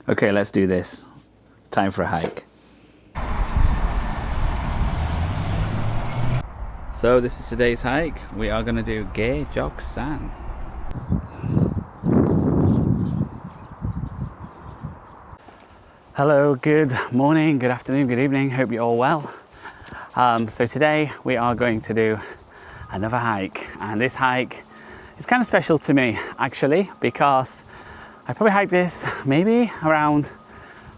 Okay, let's do this. Time for a hike. So this is today's hike. We are going to do Gyejoksan. Hello, good morning, good afternoon, good evening. Hope you're all well. So today we are going to do another hike, and this hike is kind of special to me actually, because I probably hiked this maybe around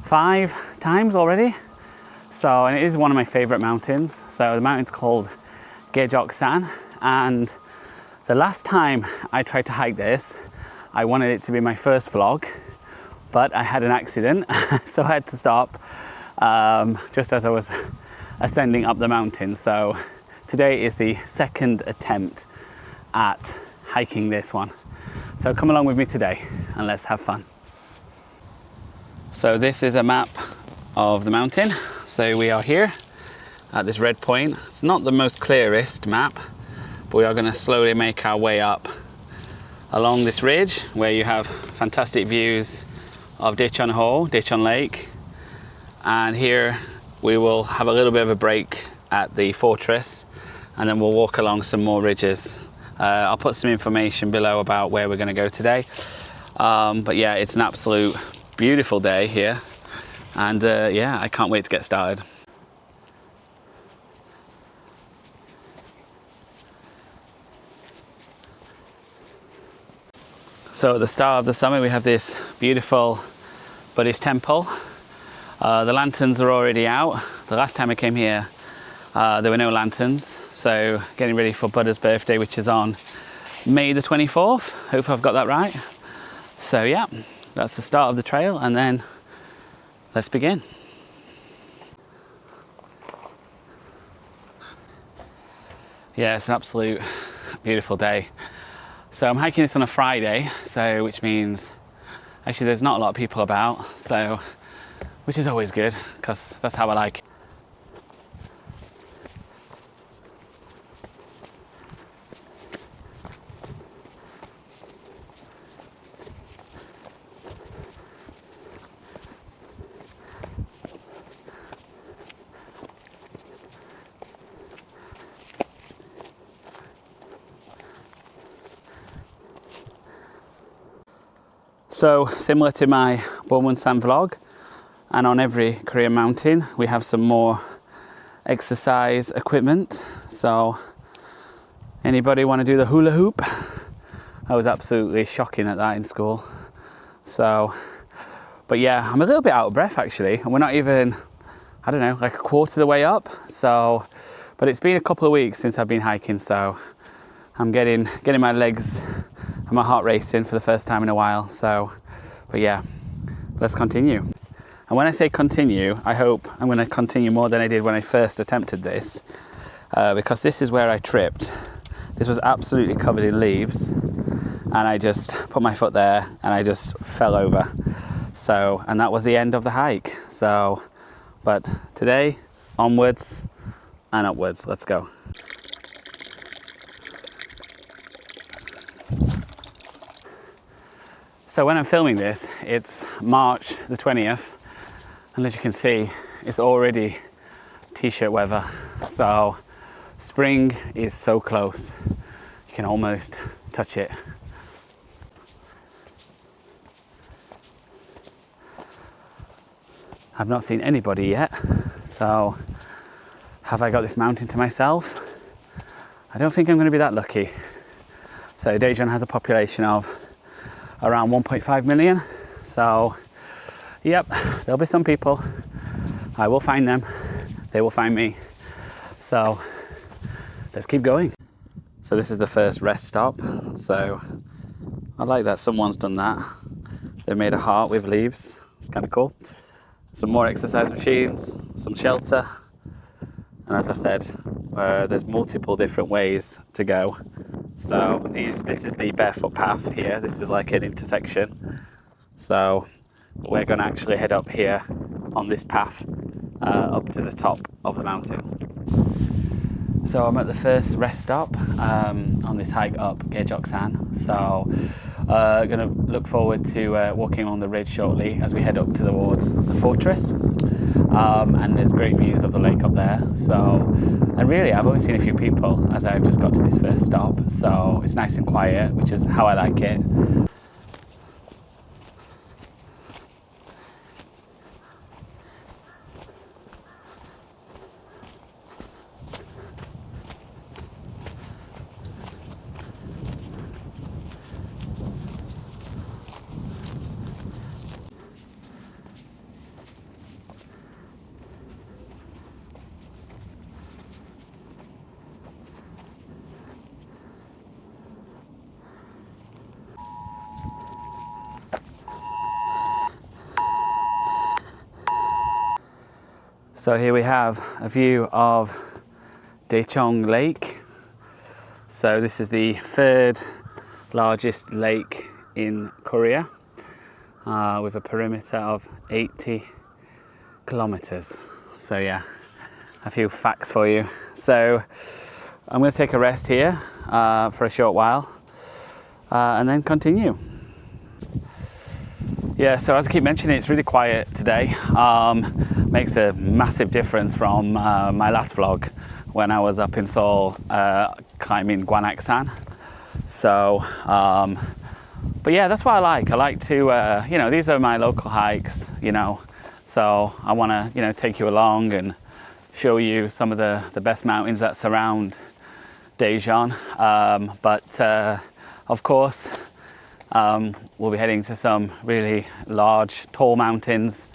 5 times already. So, and it is one of my favorite mountains. So the mountain's called Gyejoksan, and the last time I tried to hike this, I wanted it to be my first vlog, but I had an accident, so I had to stop just as I was ascending up the mountain. So today is the second attempt at hiking this one. So come along with me today and let's have fun. So this is a map of the mountain. So we are here at this red point. It's not the most clearest map, but we are going to slowly make our way up along this ridge where you have fantastic views of Daejeon Lake. And here we will have a little bit of a break at the fortress, and then we'll walk along some more ridges. I'll put some information below about where we're going to go today. But yeah, it's an absolute beautiful day here, and yeah, I can't wait to get started. So at the start of the summit we have this beautiful Buddhist temple. The lanterns are already out. The last time I came here there were no lanterns, so getting ready for Buddha's birthday, which is on May the 24th. Hope I've got that right. So yeah, that's the start of the trail, and then let's begin. Yeah, it's an absolute beautiful day. So I'm hiking this on a Friday, so which means actually there's not a lot of people about, so which is always good because that's how I like it. So similar to my San vlog, and on every Korean mountain we have some more exercise equipment. So anybody want to do the hula hoop? I was absolutely shocking at that in school. So, but yeah, I'm a little bit out of breath actually, and we're not even, I don't know, like a quarter of the way up. So, but it's been a couple of weeks since I've been hiking, so I'm getting my legs and my heart racing for the first time in a while. So, but yeah, let's continue. And when I say continue, I hope I'm going to continue more than I did when I first attempted this, because this is where I tripped. This was absolutely covered in leaves, and I just put my foot there and I just fell over. So, and that was the end of the hike. So, but today, onwards and upwards. Let's go. So when I'm filming this, it's March the 20th, and as you can see, it's already t-shirt weather. So spring is so close, you can almost touch it. I've not seen anybody yet, so have I got this mountain to myself? I don't think I'm going to be that lucky. So Daejeon has a population of around 1.5 million. So, yep, there'll be some people. I will find them. They will find me. So, let's keep going. So this is the first rest stop. So, I like that someone's done that. They made a heart with leaves. It's kind of cool. Some more exercise machines, some shelter. And as I said, there's multiple different ways to go. So this is the barefoot path here. This is like an intersection. So we're going to actually head up here on this path up to the top of the mountain. So I'm at the first rest stop on this hike up Gyejoksan. So Going to look forward to walking along the ridge shortly as we head up towards the fortress. And there's great views of the lake up there. So, and really, I've only seen a few people as I've just got to this first stop. So it's nice and quiet, which is how I like it. So here we have a view of Daejeon Lake. So this is the third largest lake in Korea, with a perimeter of 80 kilometers. So yeah, a few facts for you. So I'm going to take a rest here for a short while and then continue. Yeah, so as I keep mentioning, it's really quiet today. Makes a massive difference from my last vlog when I was up in Seoul climbing Gyejoksan. So, but yeah, that's what I like. I like to, you know, these are my local hikes, you know, so I want to, you know, take you along and show you some of the best mountains that surround Daejeon. But of course, we'll be heading to some really large, tall mountains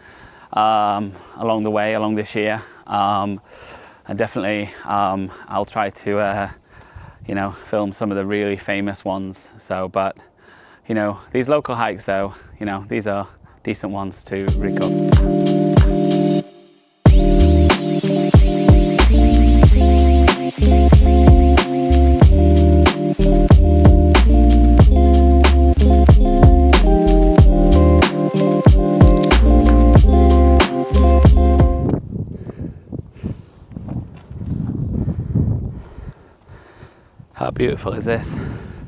along the way, along this year. And definitely, I'll try to, you know, film some of the really famous ones. So, but, you know, these local hikes though, you know, these are decent ones to rig up. How beautiful is this?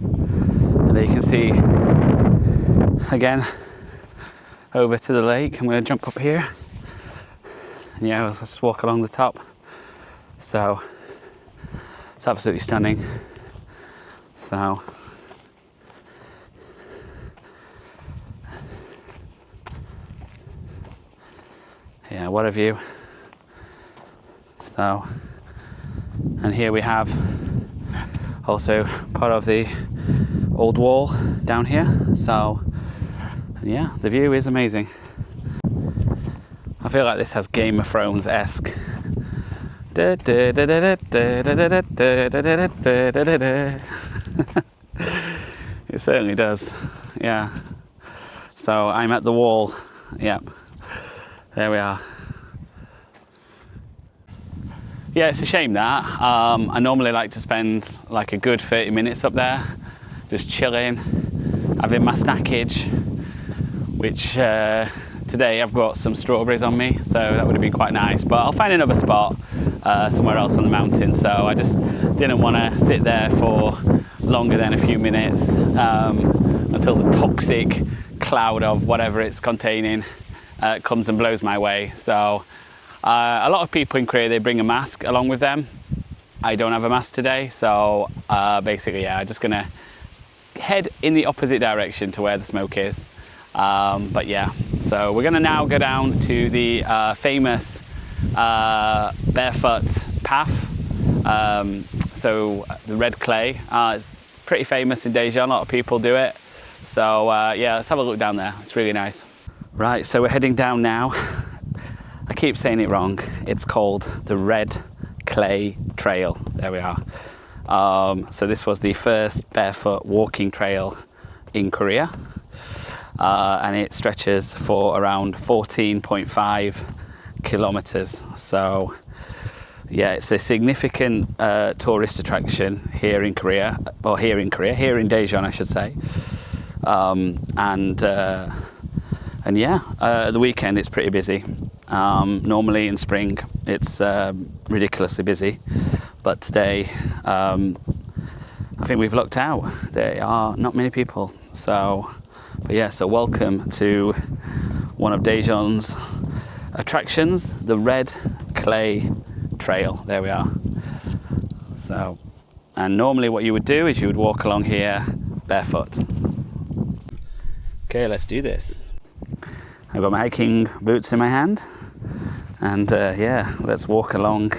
And there you can see again over to the lake. I'm going to jump up here. And yeah, let's just walk along the top. So it's absolutely stunning. So yeah, what a view. So, and here we have also part of the old wall down here. So, and yeah, the view is amazing. I feel like this has Game of Thrones-esque. It certainly does, yeah. So I'm at the wall, yep. There we are. Yeah, it's a shame that. I normally like to spend like a good 30 minutes up there, just chilling, having my snackage, which today I've got some strawberries on me, so that would have been quite nice. But I'll find another spot somewhere else on the mountain, so I just didn't want to sit there for longer than a few minutes until the toxic cloud of whatever it's containing comes and blows my way. So a lot of people in Korea, they bring a mask along with them. I don't have a mask today, so basically, yeah, I'm just gonna head in the opposite direction to where the smoke is. But yeah, so we're gonna now go down to the famous Barefoot path. So the red clay, it's pretty famous in Daejeon, a lot of people do it. So yeah, let's have a look down there, it's really nice. Right, so we're heading down now. I keep saying it wrong. It's called the Red Clay Trail. There we are. So this was the first barefoot walking trail in Korea. And it stretches for around 14.5 kilometers. So yeah, it's a significant tourist attraction here in Korea, or here in Daejeon, I should say. And yeah, the weekend it's pretty busy. Normally in spring it's ridiculously busy, but today I think we've lucked out. There are not many people. So, but yeah, so welcome to one of Daejeon's attractions, the Red Clay Trail. There we are. So, and normally what you would do is you would walk along here barefoot. Okay, let's do this. I've got my hiking boots in my hand, and yeah, let's walk along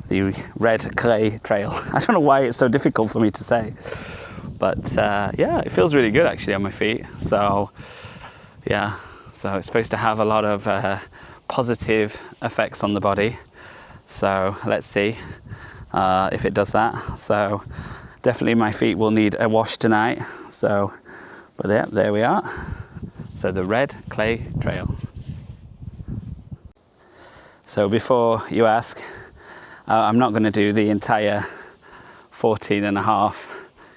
the Red Clay Trail. I don't know why it's so difficult for me to say, but yeah, it feels really good actually on my feet. So yeah, so it's supposed to have a lot of positive effects on the body. So let's see if it does that. So definitely my feet will need a wash tonight. So, but yeah, there we are. So the Red Clay Trail. So before you ask, I'm not going to do the entire 14.5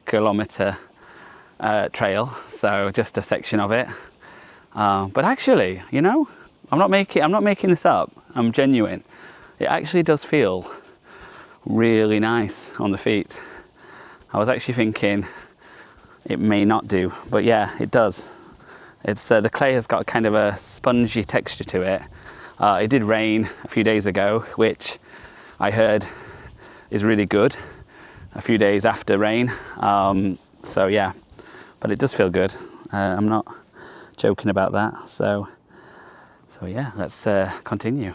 kilometer trail, so just a section of it. But actually, you know, I'm not making this up. I'm genuine. It actually does feel really nice on the feet. I was actually thinking it may not do, but yeah, it does. It's the clay has got kind of a spongy texture to it. It did rain a few days ago, which I heard is really good a few days after rain. So yeah, but it does feel good. I'm not joking about that. So yeah, let's continue.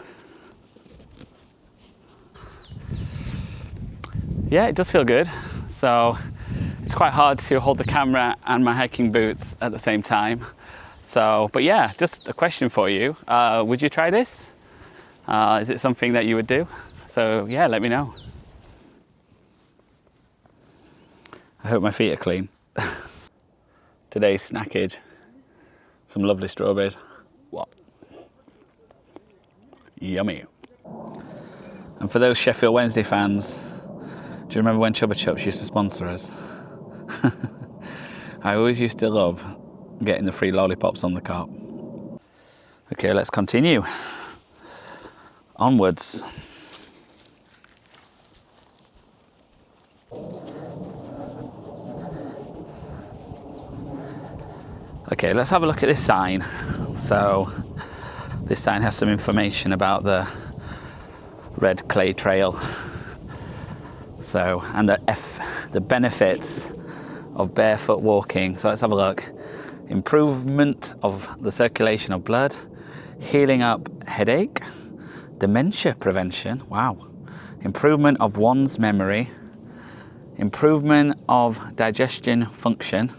Yeah, it does feel good. So it's quite hard to hold the camera and my hiking boots at the same time. So, but yeah, just a question for you. Would you try this? Is it something that you would do? So yeah, let me know. I hope my feet are clean. Today's snackage. Some lovely strawberries. What? Yummy. And for those Sheffield Wednesday fans, do you remember when Chupa Chups used to sponsor us? I always used to love getting the free lollipops on the cart. Okay, let's continue. Onwards. Okay, let's have a look at this sign. So this sign has some information about the Red Clay Trail. So, and the benefits of barefoot walking. So let's have a look. Improvement of the circulation of blood, healing up headache, dementia prevention, wow. Improvement of one's memory, improvement of digestion function,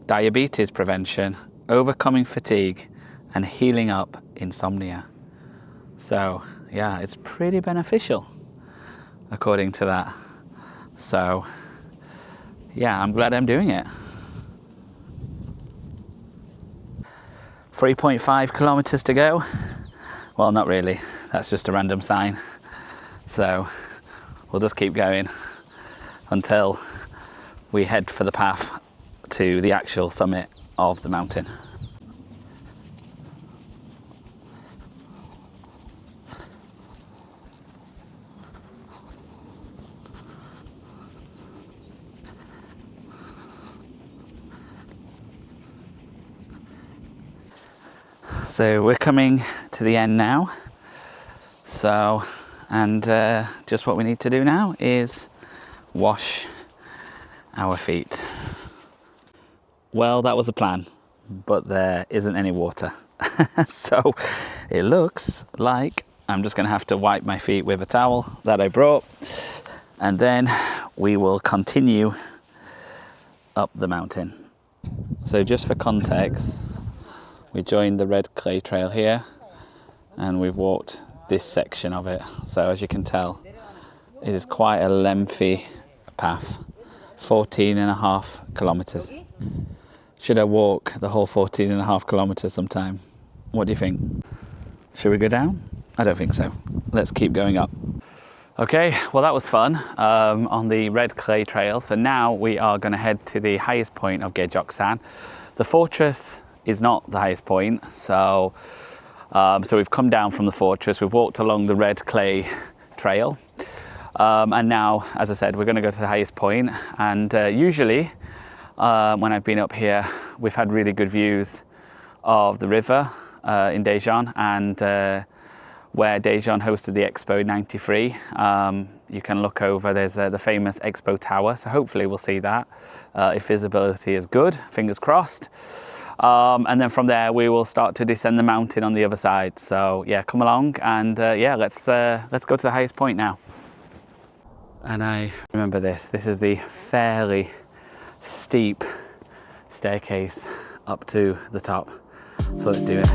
diabetes prevention, overcoming fatigue, and healing up insomnia. So yeah, it's pretty beneficial according to that. So yeah, I'm glad I'm doing it. 3.5 kilometers to go. Well, not really, that's just a random sign. So we'll just keep going until we head for the path to the actual summit of the mountain. So we're coming to the end now. So, and just what we need to do now is wash our feet. Well, that was the plan, but there isn't any water. So it looks like I'm just going to have to wipe my feet with a towel that I brought, and then we will continue up the mountain. So just for context, we joined the Red Clay Trail here, and we've walked this section of it. So as you can tell, it is quite a lengthy path, 14.5 kilometers. Should I walk the whole 14.5 kilometers sometime? What do you think? Should we go down? I don't think so. Let's keep going up. Okay, well that was fun on the Red Clay Trail. So now we are going to head to the highest point of Gyejoksan. The fortress is not the highest point, so we've come down from the fortress. We've walked along the Red Clay Trail. And now, as I said, we're going to go to the highest point. And usually when I've been up here, we've had really good views of the river in Daejeon, and where Daejeon hosted the Expo in '93. You can look over, there's the famous Expo Tower, so hopefully we'll see that if visibility is good, fingers crossed. And then from there we will start to descend the mountain on the other side. So yeah, come along, and yeah, let's go to the highest point now. And I remember this is the fairly steep staircase up to the top. So let's do it.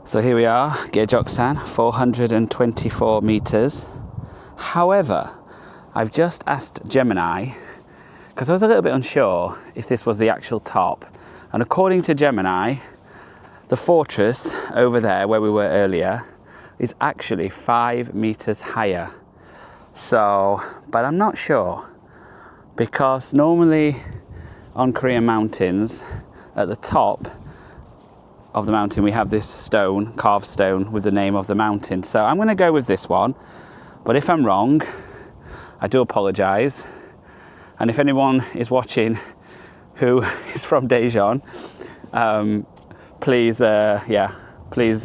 So here we are, Gyejoksan, 424 meters. However, I've just asked Gemini, because I was a little bit unsure if this was the actual top. And according to Gemini, the fortress over there where we were earlier is actually 5 meters higher. So, but I'm not sure, because normally on Korean mountains, at the top of the mountain we have this stone, carved stone with the name of the mountain. So I'm going to go with this one, but if I'm wrong, I do apologize. And if anyone is watching who is from Daejeon, please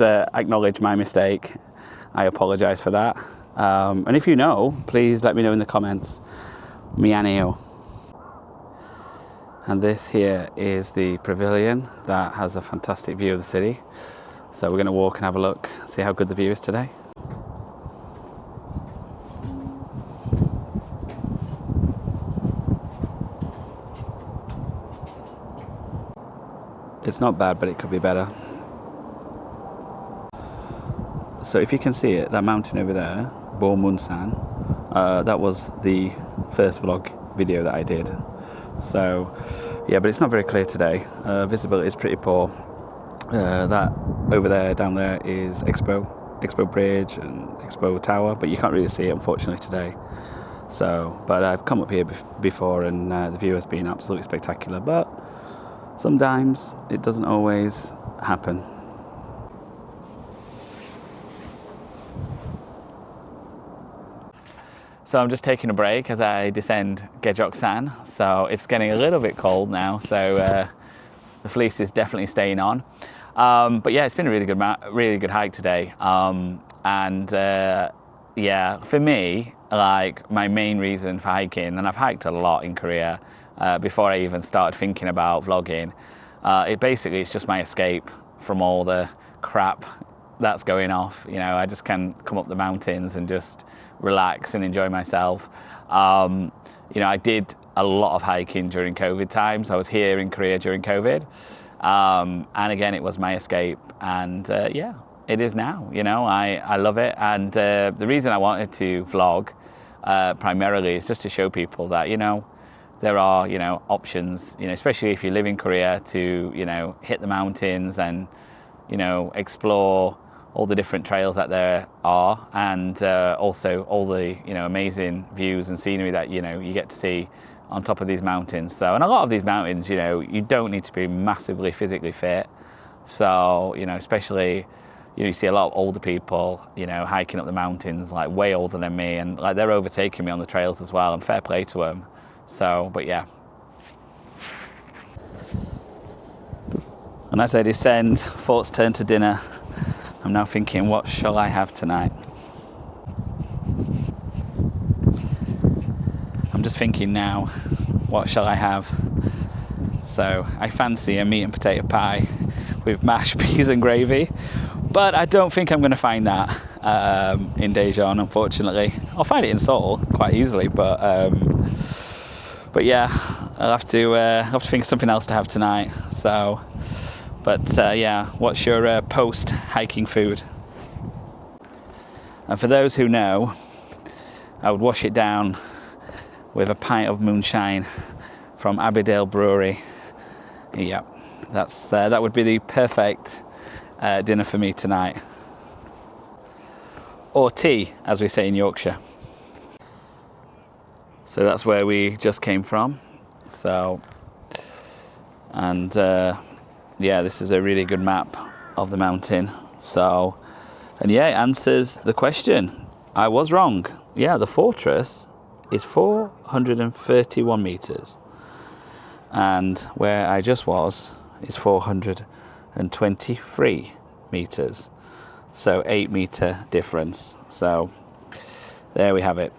acknowledge my mistake. I apologize for that. And if you know, please let me know in the comments. Mianeo. And this here is the pavilion that has a fantastic view of the city. So we're going to walk and have a look, see how good the view is today. It's not bad, but it could be better. So if you can see it, that mountain over there, Bomunsan, that was the first vlog video that I did. So yeah, but it's not very clear today. Visibility is pretty poor. That over there, down there is Expo Bridge and Expo Tower, but you can't really see it unfortunately today. So, but I've come up here before, and the view has been absolutely spectacular, but sometimes it doesn't always happen. So I'm just taking a break as I descend Gyejoksan. So it's getting a little bit cold now, so the fleece is definitely staying on. But yeah, it's been a really good hike today. Yeah, for me, like my main reason for hiking, and I've hiked a lot in Korea before I even started thinking about vlogging. It's just my escape from all the crap that's going off. You know, I just can come up the mountains and just relax and enjoy myself. You know, I did a lot of hiking during COVID times. I was here in Korea during COVID, and again, it was my escape. And yeah, it is now. You know, I love it. And the reason I wanted to vlog primarily is just to show people that, you know, there are, you know, options, you know, especially if you live in Korea, to, you know, hit the mountains and, you know, explore all the different trails that there are, and also all the, you know, amazing views and scenery that, you know, you get to see on top of these mountains. So, and a lot of these mountains, you know, you don't need to be massively physically fit. So, you know, especially, you know, you see a lot of older people, you know, hiking up the mountains, like way older than me, and like they're overtaking me on the trails as well, and fair play to them. So, but yeah. And as I descend, thoughts turn to dinner. I'm now thinking, what shall I have tonight? I'm just thinking now, what shall I have? So I fancy a meat and potato pie with mashed peas and gravy, but I don't think I'm going to find that in Daejeon, unfortunately. I'll find it in Seoul quite easily, but yeah, I'll have to think of something else to have tonight. So. But yeah, what's your post-hiking food? And for those who know, I would wash it down with a pint of moonshine from Abbeydale Brewery. Yeah, that would be the perfect dinner for me tonight. Or tea, as we say in Yorkshire. So that's where we just came from. So, and yeah, this is a really good map of the mountain. So, and yeah, it answers the question. I was wrong. Yeah, the fortress is 431 meters. And where I just was is 423 meters. So 8 meter difference. So there we have it.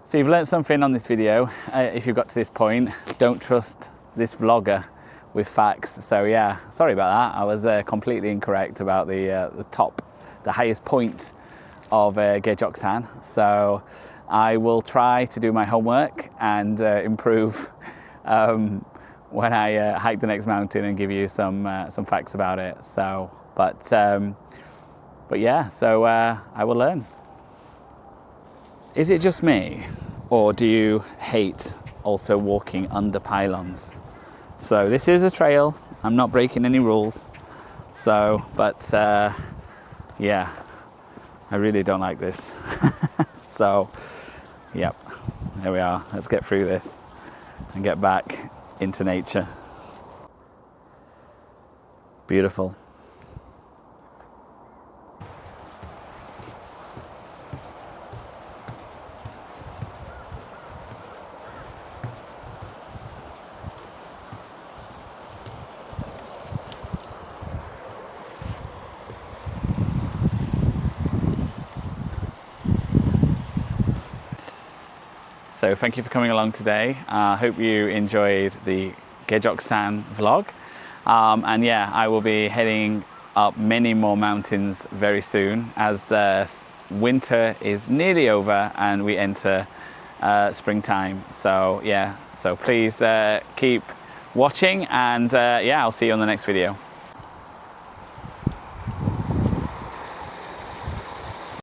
So you've learned something on this video. If you've got to this point, don't trust this vlogger with facts. So yeah, sorry about that. I was completely incorrect about the highest point of Gyejoksan. So I will try to do my homework and improve when I hike the next mountain and give you some facts about it. So, but yeah, so I will learn. Is it just me, or do you hate also walking under pylons? So this is a trail. I'm not breaking any rules. So, but yeah, I really don't like this. So, yep, there we are. Let's get through this and get back into nature. Beautiful. So thank you for coming along today. I hope you enjoyed the Gyejoksan vlog. And yeah, I will be heading up many more mountains very soon as winter is nearly over and we enter springtime. So yeah, so please keep watching, and yeah, I'll see you on the next video.